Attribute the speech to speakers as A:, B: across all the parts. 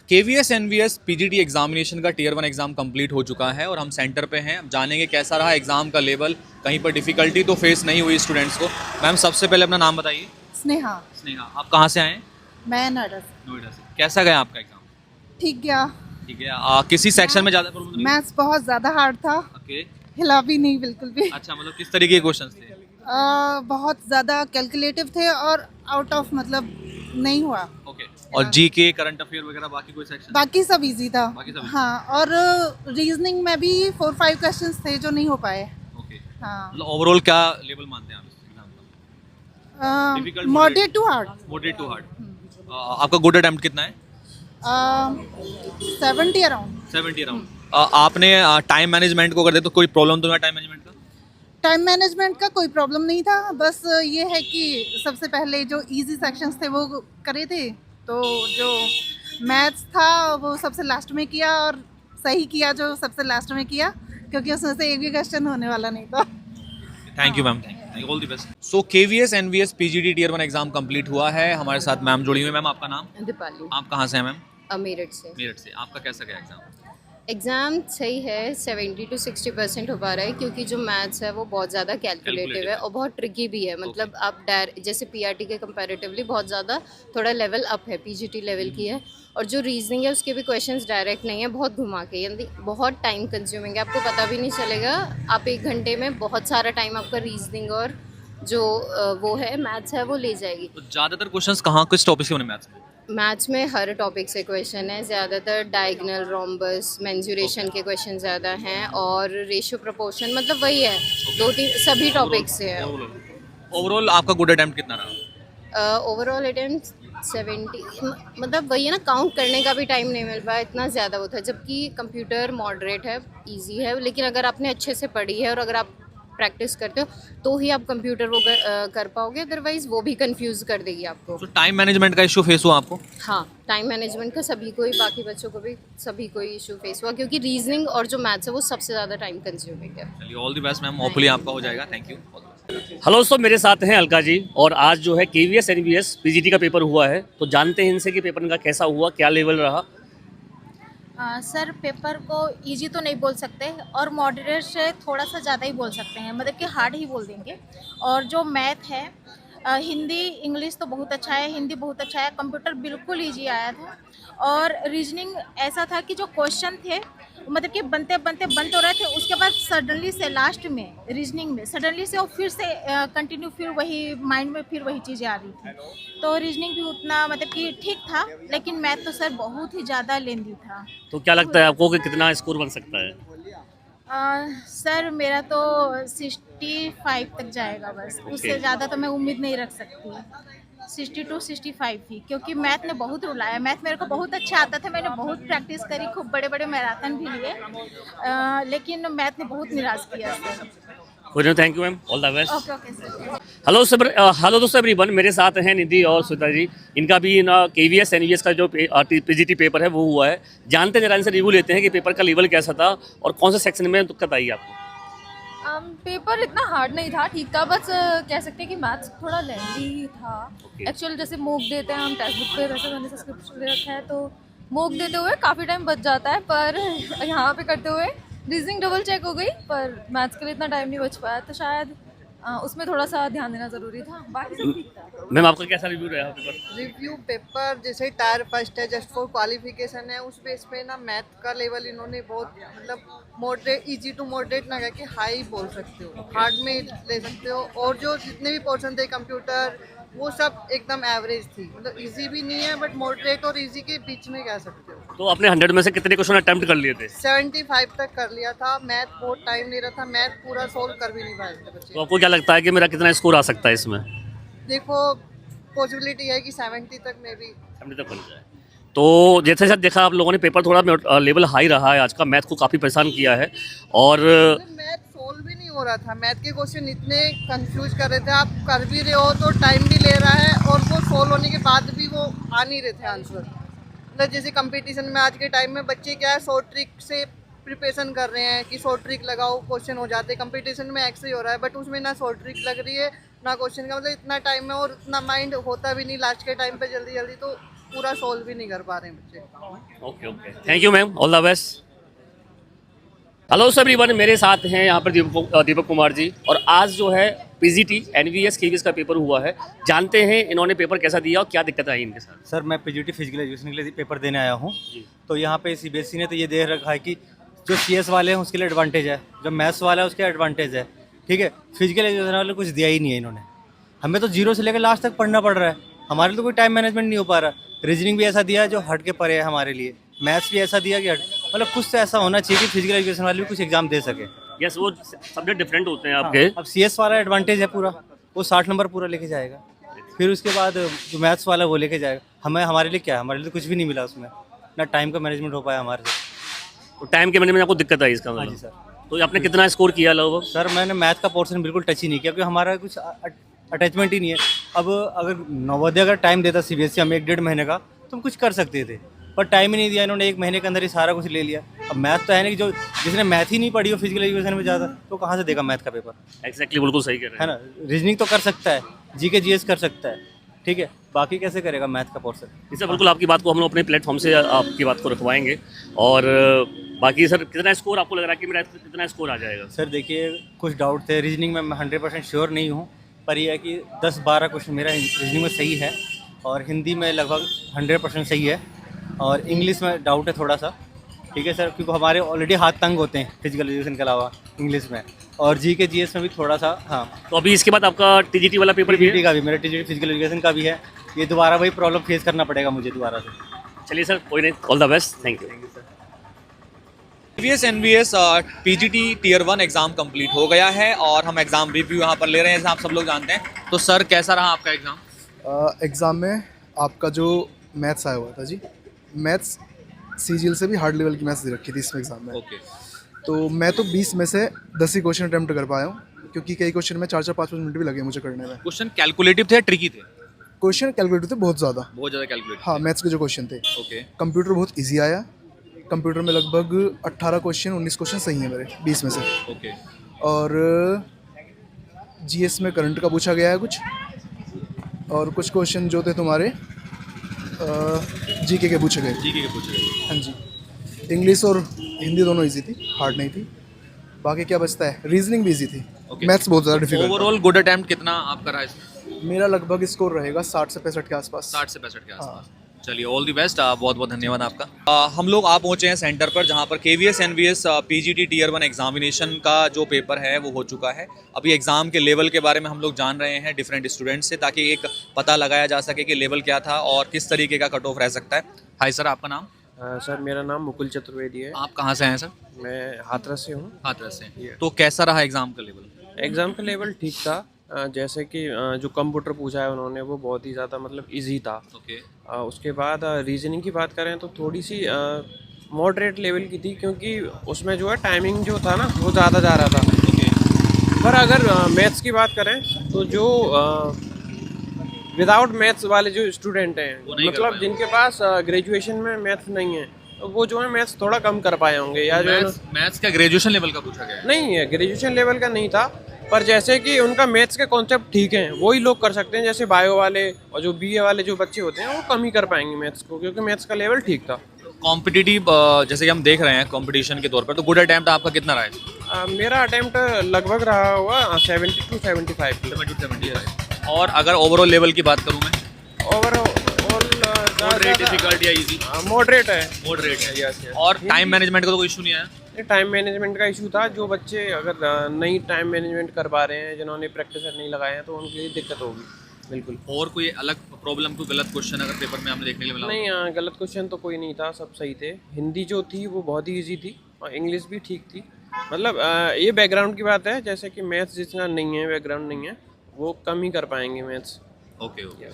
A: KVS NVS PGT examination का tier 1 exam complete हो चुका है और हम सेंटर पे हैं। अब जानेंगे कैसा रहा एग्ज़ाम का लेवल, कहीं पर डिफ़िकल्टी तो फेस नहीं हुई स्टूडेंट्स को। मैम सबसे पहले अपना नाम बताइए।
B: स्नेहा।
A: स्नेहा, आप कहाँ से आए हैं?
B: मैं नोएडा से।
A: नोएडा से। कैसा गया आपका एग्ज़ाम?
B: ठीक गया।
A: ठीक है। किसी सेक्शन में ज़्यादा प्रॉब्लम रही?
B: मैथ्स बहुत ज़्यादा हार्ड था,
A: ओके।
B: हिला भी नहीं बिल्कुल भी।
A: अच्छा, मतलब किस तरीके के क्वेश्चंस थे?
B: बहुत ज़्यादा कैलकुलेटिव थे और आउट ऑफ मतलब नहीं हुआ।
A: ओके। और जीके, करंट अफेयर वगैरह बाकी कोई सेक्शन?
B: बाकी सब इजी था।
A: बाकी सब easy?
B: हाँ, और रीजनिंग में भी 4-5 क्वेश्चंस थे जो नहीं हो पाए।
A: ओके।
B: हाँ,
A: मतलब ओवरऑल क्या लेवल मानते हैं आप इस एग्ज़ाम का? Difficult,
B: moderate to hard.
A: Moderate to hard. आपका गुड अटेम्प्ट कितना है?
B: 70 अराउंड।
A: 70 अराउंड। आपने टाइम मैनेजमेंट को कर दे तो कोई प्रॉब्लम तो नहीं टाइम मैनेजमेंट का?
B: टाइम मैनेजमेंट का कोई प्रॉब्लम नहीं था, बस ये है कि सबसे पहले जो इजी सेक्शंस थे वो करे थे, तो जो मैथ्स था वो सबसे लास्ट में किया और सही किया जो सबसे लास्ट में किया, क्योंकि उसमें से एक भी क्वेश्चन होने वाला नहीं था।
A: Thank you ma'am, thank you, all the best. So KVS NVS PGT tier 1 exam complete हुआ है। हमारे साथ मैम जुड़ी हुई। मैम आपका नाम?
C: दीपाली।
A: आप कहाँ से हैं मैम?
C: मेरठ से।
A: मेरठ से। आपका कैसा गया एग्जाम?
C: एग्ज़ाम सही है, 70 to 60% हो पा रहा है, क्योंकि जो मैथ्स है वो बहुत ज़्यादा कैलकुलेटिव है और बहुत ट्रिकी भी है। मतलब आप जैसे पीआरटी के कंपैरेटिवली बहुत ज़्यादा थोड़ा लेवल अप है, पीजीटी लेवल की है। और जो रीजनिंग है उसके भी क्वेश्चंस डायरेक्ट नहीं है, बहुत घुमा के, यानी बहुत टाइम कंज्यूमिंग है, आपको पता भी नहीं चलेगा। आप 1 घंटे में बहुत सारा टाइम आपका रीजनिंग और जो वो है मैथ्स है वो ले जाएगी।
A: तो ज़्यादातर क्वेश्चंस कहाँ किस टॉपिक से होने मैथ्स में?
C: मैथ्स में हर टॉपिक से क्वेश्चन है, ज़्यादातर डायगोनल, रोम्बस, मेंसुरेशन के क्वेश्चन ज़्यादा हैं और रेशियो प्रोपोर्शन, मतलब वही है, 2-3 सभी टॉपिक से है।
A: ओवरऑल आपका गुड अटेम्प्ट कितना रहा?
C: ओवरऑल अटेम्प्ट 70, मतलब वही है ना, काउंट करने का भी टाइम नहीं मिल पाया, इतना ज़्यादा वो था। जबकि कंप्यूटर मॉडरेट है, इजी है, लेकिन अगर आपने अच्छे से पढ़ी है और अगर आप प्रैक्टिस करते हो तो ही आप कंप्यूटर वो कर पाओगे, अदरवाइज वो भी कंफ्यूज कर देगी आपको।
A: तो टाइम मैनेजमेंट का इशू फेस हुआ आपको?
C: हाँ, टाइम मैनेजमेंट का सभी को ही, बाकी बच्चों को भी, सभी को ही इशू फेस हुआ, क्योंकि रीजनिंग और जो मैथ्स है वो सबसे ज़्यादा टाइम कंज्यूमिंग है।
A: चलिए, all the best ma'am, hopefully आपका हो जाएगा। Thank you.
D: हेलो दोस्तों, मेरे साथ हैं अलका जी और आज जो है KVS NVS PGT का पेपर हुआ है, तो जानते हैं इनसे कि पेपर इनका कैसा हुआ, क्या लेवल रहा।
E: सर, पेपर को इजी तो नहीं बोल सकते और मॉडरेट से थोड़ा सा ज़्यादा ही बोल सकते हैं, मतलब कि हार्ड ही बोल देंगे। और जो मैथ है, हिंदी इंग्लिश तो बहुत अच्छा है, हिंदी बहुत अच्छा है, कंप्यूटर बिल्कुल इजी आया था। और रीजनिंग ऐसा था कि जो क्वेश्चन थे मतलब कि बनते बनते बन तो रहे थे, उसके बाद सडनली से लास्ट में रीजनिंग में सडनली से और फिर से कंटिन्यू फिर वही माइंड में फिर वही चीज़ें आ रही थी। तो रीजनिंग भी उतना मतलब कि ठीक था, लेकिन मैथ तो सर बहुत ही ज़्यादा लेंदी था।
D: तो क्या लगता है आपको कि कितना स्कोर बन सकता है?
E: सर मेरा तो 65 तक जाएगा बस, उससे ज़्यादा तो मैं उम्मीद नहीं रख सकती। 62-65 ही, क्योंकि मैथ ने बहुत रुलाया। मैथ मेरे को बहुत अच्छा आता था, मैंने बहुत प्रैक्टिस करी, खूब बड़े बड़े मैराथन भी लिए, लेकिन मैथ ने बहुत निराश किया सर।
D: कोई thank you ma'am, all the best.
E: Okay okay sir.
D: Hello दोस्तों एवरीवन, मेरे साथ हैं निधि और श्वेता जी। इनका भी ना KVS NVS का जो PGT पेपर है वो हुआ है। जानते हैं, जरा इनसे रिव्यू लेते हैं कि पेपर का लेवल कैसा था और कौन से सेक्शन में दिक्कत आई आपको।
F: पेपर इतना हार्ड नहीं था, ठीक था, बस कह सकते हैं कि मैथ्स थोड़ा लेंथी ही था। एक्चुअल जैसे मोक देते हैं हम टेक्स्ट बुक पे, वैसे मैंने सब्सक्रिप्शन ले रखा है, तो मोक देते हुए काफ़ी टाइम बच जाता है, पर यहाँ पे करते हुए रीजनिंग डबल चेक हो गई, पर मैथ्स के लिए इतना टाइम नहीं बच पाया, तो शायद उसमें थोड़ा सा ध्यान देना ज़रूरी था। बाकी सब ठीक था।
D: मैम आपका कैसा रिव्यू रहा पेपर?
B: रिव्यू पेपर जैसे टायर फर्स्ट है, जस्ट फॉर क्वालिफिकेशन है, उस बेस पे ना मैथ का लेवल इन्होंने बहुत मतलब मॉडरेट, इजी टू मॉडरेट ना करके हाई बोल सकते हो, हार्ड में ले सकते हो। और जो जितने भी पोर्शन थे कंप्यूटर, वो सब एकदम एवरेज थी, मतलब इजी भी नहीं है बट मॉडरेट और इजी के बीच में कह सकते हो।
D: तो आपने 100 में से कितने क्वेश्चन अटेम्प्ट कर लिए थे?
B: 75 तक कर लिया था। मैथ बहुत टाइम ले रहा था, मैथ पूरा सोल्व कर भी नहीं पाए थे बच्चे।
D: तो आपको क्या लगता है कि मेरा कितना स्कोर आ सकता है इसमें?
B: देखो, पॉसिबिलिटी है कि 70 तक में भी।
D: 70 तक बन जाए। तो जैसे सर देखा आप लोगों ने, पेपर थोड़ा लेवल हाई रहा है आज का, मैथ को काफ़ी परेशान किया है और
B: मैथ सोल्व भी नहीं हो रहा था, मैथ के क्वेश्चन इतने कंफ्यूज कर रहे थे। आप कर भी रहे हो तो टाइम भी ले रहा है और वो सोल्व होने के बाद भी वो आ नहीं रहे थे आंसर। मतलब जैसे कंपटीशन में आज के टाइम में बच्चे क्या है, शॉर्ट ट्रिक से प्रिपरेशन कर रहे हैं कि शॉर्ट ट्रिक लगाओ क्वेश्चन हो जाते। कंपटीशन में एक्स हो रहा है, बट उसमें ना शॉर्ट ट्रिक लग रही है ना क्वेश्चन का, मतलब इतना टाइम में और उतना माइंड होता भी नहीं लास्ट के टाइम पे जल्दी जल्दी, तो पूरा सोल्व भी नहीं कर पा रहे हैं बच्चे।
D: Okay okay, thank you ma'am, all the best. Hello sir everyone, मेरे साथ हैं यहाँ पर दीपक कुमार जी, और आज जो है पीजीटी एनवीएस केवीएस का पेपर हुआ है। जानते हैं इन्होंने पेपर कैसा दिया और क्या दिक्कत आई इनके साथ।
G: सर मैं पीजीटी फिजिकल एजुकेशन के लिए पेपर देने आया हूँ। तो यहाँ पे सीबीएसई ने तो ये दे रखा है कि जो सीएस वाले हैं उसके लिए एडवांटेज है, जो मैथ्स वाला है उसके एडवांटेज है, ठीक है। फिजिकल एजुकेशन वाले कुछ दिया ही नहीं है इन्होंने। हमें तो जीरो से लेकर लास्ट तक पढ़ना पड़ रहा है, हमारे लिए तो कोई टाइम मैनेजमेंट नहीं हो पा रहा। रीजनिंग भी ऐसा दिया है जो हट के परे है हमारे लिए, मैथ्स भी ऐसा दिया कि मतलब कुछ तो ऐसा होना चाहिए कि फिजिकल एजुकेशन वाले भी कुछ एग्जाम दे सके।
D: यस, वो सब्जेक्ट डिफरेंट होते हैं आपके।
G: अब सीएस वाला एडवांटेज है पूरा, वो 60 नंबर पूरा लेके जाएगा, फिर उसके बाद जो मैथ्स वाला वो लेके जाएगा। हमारे लिए क्या है, हमारे लिए कुछ भी नहीं मिला उसमें, ना टाइम का मैनेजमेंट हो पाया हमारे से।
D: तो टाइम के मैनेजमेंट में आपको दिक्कत आई इसका
G: हाँ
D: मतलब?
G: जी सर।
D: तो आपने कितना स्कोर किया लगभग?
G: सर मैंने मैथ का पोर्शन बिल्कुल टच ही नहीं किया, क्योंकि हमारा कुछ अटैचमेंट ही नहीं है। अब अगर नवोदय अगर टाइम देता सीबीएसई हमें 1-1.5 महीने का, तो हम कुछ कर सकते थे, पर टाइम ही नहीं दिया इन्होंने। 1 महीने के अंदर ही सारा कुछ ले लिया। अब मैथ तो है नहीं कि जो जिसने मैथ ही नहीं पढ़ी हो फिजिकल एजुकेशन में ज़्यादा, तो कहाँ से देगा मैथ का पेपर।
D: एग्जैक्टली, बिल्कुल सही कह रहे
G: है
D: हैं।
G: ना, रीजनिंग तो कर सकता है, जीके जीएस कर सकता है, ठीक है, बाकी कैसे करेगा मैथ का पोर्शन।
D: इससे बिल्कुल आपकी बात को हम लोग अपने प्लेटफॉर्म से आपकी बात को रखवाएंगे। और बाकी सर कितना स्कोर आपको लग रहा है कि मेरा कितना स्कोर आ जाएगा?
G: सर देखिए, कुछ डाउट थे रीजनिंग में, मैं 100% श्योर नहीं हूँ, पर यह है कि 10-12 क्वेश्चन मेरा रीजनिंग में सही है, और हिंदी में लगभग 100% सही है, और इंग्लिश में डाउट है थोड़ा सा, ठीक है सर, क्योंकि हमारे ऑलरेडी हाथ तंग होते हैं फिजिकल एजुकेशन के अलावा इंग्लिश में, और जीके जीएस में भी थोड़ा सा। हाँ,
D: तो अभी इसके बाद आपका टीजीटी वाला पेपर भी
G: टीजीटी
D: है?
G: का भी, मेरा टीजीटी फिजिकल एजुकेशन का भी है। ये दोबारा वही प्रॉब्लम फेस करना पड़ेगा मुझे दोबारा से।
D: चलिए सर, कोई नहीं, all the best, thank you.
A: KVS NVS PGT tier 1 exam complete हो गया है, और हम एग्जाम रिव्यू यहाँ पर ले रहे हैं, जैसे आप सब लोग जानते हैं। तो सर कैसा रहा आपका एग्जाम?
H: एग्ज़ाम में आपका जो मैथ्स आया हुआ था जी, मैथ्स सीजीएल से भी हार्ड लेवल की मैथ्स दे रखी थी इसमें एग्ज़ाम में।
A: ओके।
H: तो मैं तो 20 में से 10 ही क्वेश्चन अटैम्प्ट कर पाया हूँ, क्योंकि कई क्वेश्चन में 4-4, 5-5 मिनट भी लगे मुझे करने में।
A: क्वेश्चन कैलकुलेटिव थे या ट्रिकी थे?
H: क्वेश्चन कैलकुलेटिव थे बहुत ज़्यादा।
A: बहुत ज़्यादा कैलकुलेटिव।
H: हाँ, मैथ्स के जो क्वेश्चन थे।
A: ओके।
H: कंप्यूटर बहुत ईजी आया, कंप्यूटर में लगभग 18 क्वेश्चन 19 क्वेश्चन सही हैं मेरे 20 में से।
A: ओके।
H: और जीएस में करंट का पूछा गया है कुछ, और कुछ क्वेश्चन जो थे तुम्हारे जीके के पूछे गए।
A: जीके के पूछे गए।
H: हाँ जी। इंग्लिश और हिंदी दोनों इजी थी, हार्ड नहीं थी। बाकी क्या बचता है, रीजनिंग भी इजी थी। मैथ्स बहुत ज़्यादा डिफिकल्ट।
A: ओवरऑल गुड अटेम्प्ट कितना आपका रहा इसमें?
H: मेरा लगभग स्कोर रहेगा 60 से 65 के आसपास।
A: 60 से 65 के आसपास। चलिए, ऑल दी बेस्ट, बहुत बहुत धन्यवाद आपका। हम लोग आ पहुँचे हैं सेंटर पर, जहाँ पर KVS NVS PGT tier 1 examination का जो पेपर है वो हो चुका है। अभी एग्ज़ाम के लेवल के बारे में हम लोग जान रहे हैं डिफरेंट स्टूडेंट से, ताकि एक पता लगाया जा सके कि लेवल क्या था और किस तरीके का कट ऑफ रह सकता है। हाय सर, आपका नाम?
I: सर मेरा नाम मुकुल चतुर्वेदी है।
A: आप कहाँ से हैं सर?
I: मैं हाथरस से हूँ।
A: हाथरस से। तो कैसा रहा एग्ज़ाम का लेवल?
I: एग्ज़ाम का लेवल ठीक था। जैसे कि जो कंप्यूटर पूछा है उन्होंने वो बहुत ही ज़्यादा मतलब इजी था।
A: ओके।
I: उसके बाद रीजनिंग की बात करें तो थोड़ी सी मॉडरेट लेवल की थी, क्योंकि उसमें जो है टाइमिंग जो था ना वो ज़्यादा जा रहा था।
A: ओके।
I: पर अगर मैथ्स की बात करें तो जो विदाउट मैथ्स वाले जो स्टूडेंट हैं, मतलब जिनके पास ग्रेजुएशन में मैथ्स नहीं है, तो वो जो है मैथ्स थोड़ा कम कर पाए होंगे। या जो
A: मैथ्स का ग्रेजुएशन लेवल का पूछा गया?
I: नहीं है, ग्रेजुएशन लेवल का नहीं था, पर जैसे कि उनका मैथ्स के कॉन्सेप्ट ठीक हैं, वही लोग कर सकते हैं। जैसे बायो वाले और जो बीए वाले जो बच्चे होते हैं वो कम ही कर पाएंगे मैथ्स को, क्योंकि मैथ्स का लेवल ठीक था।
A: कॉम्पिटिटिव जैसे कि हम देख रहे हैं कंपटीशन के तौर पर, तो गुड अटेम्प्ट आपका कितना रहा है?
I: मेरा अटेम्प्ट लगभग रहा हुआ 70 to 75।
A: और अगर ओवरऑल लेवल की बात करूँ मैं,
I: ओवरऑल
A: मॉडरेट, डिफिकल्ट या इजी?
I: मॉडरेट है।
A: मॉडरेट है।
I: यस।
A: और टाइम मैनेजमेंट का तो कोई इशू नहीं आया?
I: टाइम मैनेजमेंट का इशू था। जो बच्चे अगर नहीं टाइम मैनेजमेंट कर पा रहे हैं, जिन्होंने प्रैक्टिस नहीं लगाए हैं, तो उनके लिए दिक्कत होगी बिल्कुल।
A: और कोई अलग प्रॉब्लम, कोई गलत क्वेश्चन अगर पेपर में हमें देखने के लिए मिला?
I: नहीं, गलत क्वेश्चन तो कोई नहीं था, सब सही थे। हिंदी जो थी वो बहुत ही ईजी थी, और इंग्लिश भी ठीक थी। मतलब ये बैकग्राउंड की बात है, जैसे कि मैथ्स जितना नहीं है, बैकग्राउंड नहीं है, वो कम ही कर पाएंगे maths.
A: Okay okay.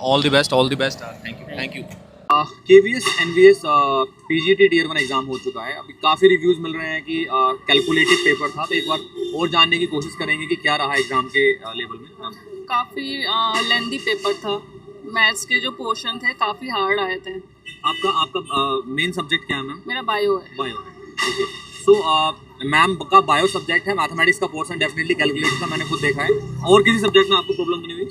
A: All the best, all the best. Thank you. KVS NVS PGT tier 1 exam हो चुका है। अभी काफ़ी रिव्यूज़ मिल रहे हैं कि कैलकुलेटिव पेपर था, तो एक बार और जानने की कोशिश करेंगे कि क्या रहा एग्जाम के लेवल में।
J: काफ़ी लेंदी पेपर था, मैथ्स के जो पोर्शन थे काफ़ी हार्ड आए थे।
A: आपका मेन सब्जेक्ट क्या है मैम?
J: मेरा बायो है।
A: बायो है। ओके। सो मैम का बायो सब्जेक्ट है, मैथमेटिक्स का पोर्शन डेफिनेटली कैलकुलेट का मैंने खुद देखा है। और किसी सब्जेक्ट में आपको प्रॉब्लम नहीं हुई?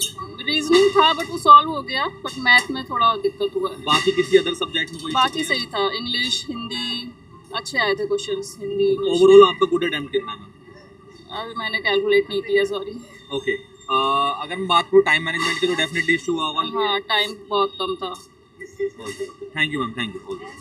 J: रीजनिंग था बट वो सॉल्व हो गया, बट मैथ में थोड़ा दिक्कत हुआ है।
A: बाकी किसी अदर सब्जेक्ट में कोई?
J: बाकी सही था, इंग्लिश हिंदी अच्छे आए थे क्वेश्चंस, हिंदी
A: ओवरऑल आपका गुड अटेम्प्ट कितना है?
J: अभी मैंने कैलकुलेट नहीं किया, सॉरी।
A: ओके, अगर मैं बात करूँ टाइम मैनेजमेंट की तो डेफिनेटली इशू हुआ होगा।
J: हाँ, टाइम बहुत कम था।
A: Thank you ma'am, thank you.